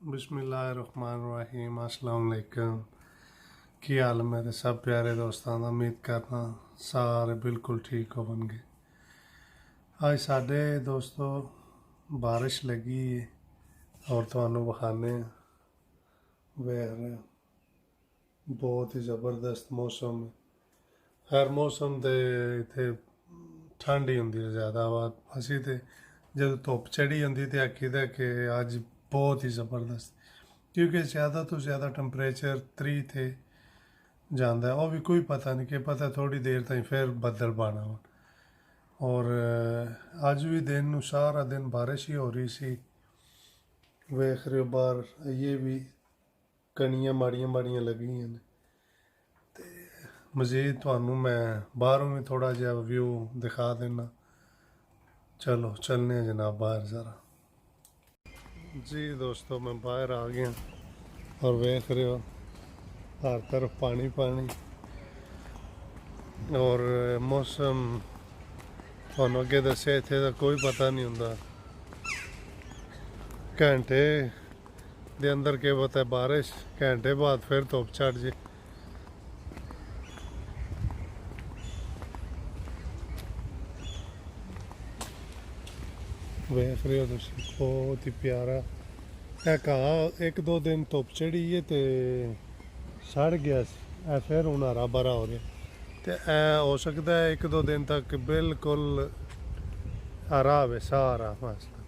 बिस्मिल्लाहिर्रहमानिर्रहीम अस्सलाम वालेकुम। की हाल मेरे सब प्यारे दोस्तों का, उम्मीद करना सारे बिल्कुल ठीक होवणगे। आज साढ़े दोस्तों बारिश लगी है और तुहानू विखाने वेख बहुत ही ज़बरदस्त मौसम है। हर मौसम तो इतने ठंड ही होंगी ज़्यादा। असी तो जब धुप चढ़ी होंगी तो आखीदा कि अज बहुत ही ज़बरदस्त, क्योंकि ज़्यादा तो ज़्यादा टैंपरेचर 3 थे जाता है। वह भी कोई पता नहीं कि पता थोड़ी देर तक फिर बदल पाना हो। और अज भी दिन सारा दिन बारिश ही हो रही सी। वेख रहे हो बाहर ये भी कनियां माड़ियां माड़ियां लगी हैं। तो मज़ीद थानू मैं बाहरों भी थोड़ा जहा व्यू दिखा देना। चलो चलने जनाब बाहर ज़रा। जी दोस्तों, मैं बाहर आ गया और वेख रहे हो हर तरफ पानी पानी। और मौसम थानू अगे दस्या इत्थे दा कोई पता नहीं होंदा। घंटे दे अंदर के पता है बारिश, घंटे बाद फिर धुप चढ़ जे। वेख रहे हो तुम, बहुत ही प्यारा है। कहा एक दो दिन धुप चढ़ी है तो सड़ गया, फिर हूँ हरा भरा हो रहा। तो हो सकता है एक दो दिन तक बिल्कुल हरा हो सारा मसला।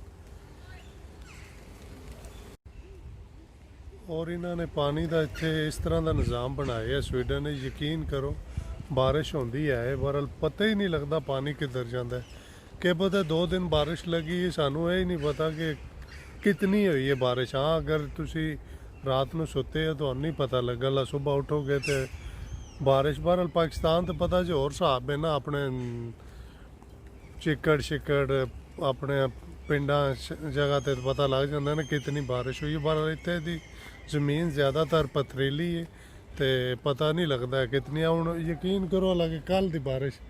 और इन्होंने पानी का इतने इस तरह का निज़ाम बनाया स्वीडन ने, यकीन करो बारिश होंगी है बरल पता ही नहीं लगता पानी किधर जाता है। कि पता 2 दिन बारिश लगी, सानू यही नहीं पता कि कितनी हुई है बारिश। हाँ, अगर तुसी रात को सुते हो तो नहीं पता लगेगा, सुबह उठोगे तो बारिश। बहरहाल पाकिस्तान तो पता जो और हिसाब है ना, अपने चिकड़ शिकड़ अपने पिंडा जगह तो पता लग जाता ना कितनी बारिश हुई है। बहरहाल इतने की जमीन ज़्यादातर पथरीली है तो पता नहीं लगता है कितनी। हूँ यकीन करो हालांकि कल की बारिश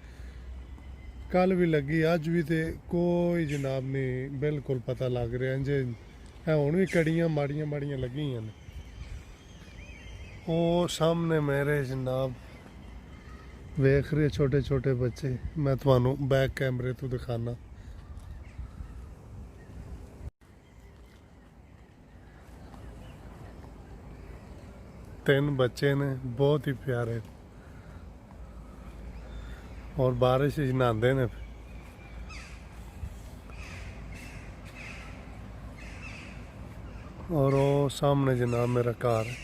कल भी लगी, अज भी तो कोई जनाब नहीं बिल्कुल पता लग रहा इंजे है। हूँ भी कड़ियाँ माड़ियाँ माड़ियाँ लगी हैं। वो सामने मेरे जनाब वेख रहे छोटे छोटे बच्चे, मैं थानू बैक कैमरे तो दिखाना। तीन बच्चे ने बहुत ही प्यारे और बारिश नहाते ने। और वो सामने जनाब मेरा घर है।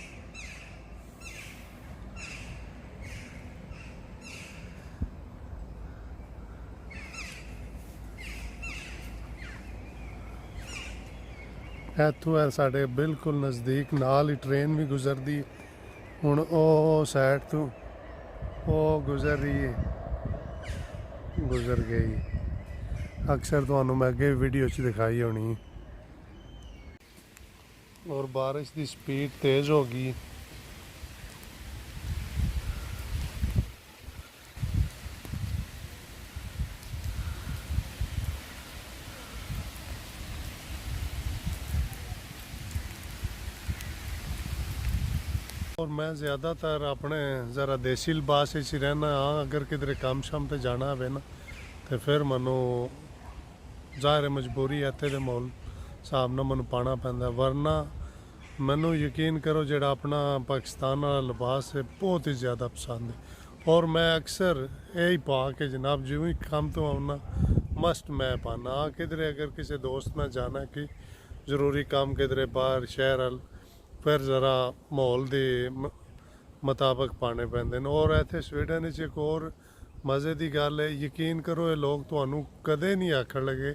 इतों है साढ़े बिल्कुल नज़दीक, नाल ही ट्रेन भी गुजरती। हुण ओ साइड तो वो गुजर रही है, गुजर गई। अक्सर तो मैं अगे वीडियो च दिखाई होनी। और बारिश की स्पीड तेज़ हो गई। और मैं ज़्यादातर अपने ज़रा देसी लिबास ही रहना। हाँ, अगर किधरे काम शाम पर जाना है ना तो फिर मनो ज़ाहिर मजबूरी है, इतने माहौल हिसाब न मैं पाना पैंदा। वरना मैनू यकीन करो जो अपना पाकिस्तान वाला लिबास है बहुत ही ज़्यादा पसंद है। और मैं अक्सर यही पा के जनाब जिवें काम तो आना मस्ट मैं पाना। हाँ, किधरे अगर किसी दोस्त में जाना है कि ज़रूरी काम किधरे बाहर शहर हल, फिर ज़रा माहौल के मुताबिक पाने पैंदे। और इतने स्वीडन एक और मज़े की गल है, यकीन करो ये लोग थानू कदे नहीं आखन लगे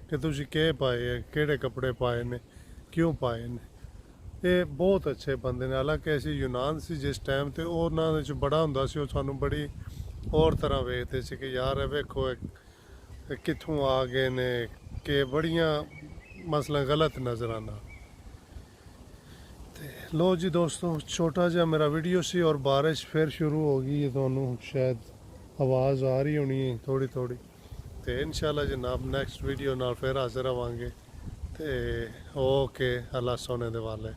कि तुसी के पाए है, केड़े कपड़े पाए ने, क्यों पाए ने। ये बहुत अच्छे बंदे ने। हालांकि असी यूनान से जिस टाइम तो उन्होंने बड़ा होंदा सी, सानू बड़ी और तरह वेखते सी कि यार वेखो कित्थों आ गए ने, कि बड़ियां मसला गलत नज़र आना। लो जी दोस्तों, छोटा जहा मेरा वीडियो सी और बारिश फिर शुरू हो गई है। थानू शायद आवाज़ आ रही होनी है थोड़ी थोड़ी। तो इंशाल्लाह जनाब नेक्स्ट वीडियो नाल फिर हाजिर होवांगे। ਤੇ ਓਕੇ ਅੱਲਾ ਸੋਨੇ ਦੇ ਵਾਲੇ।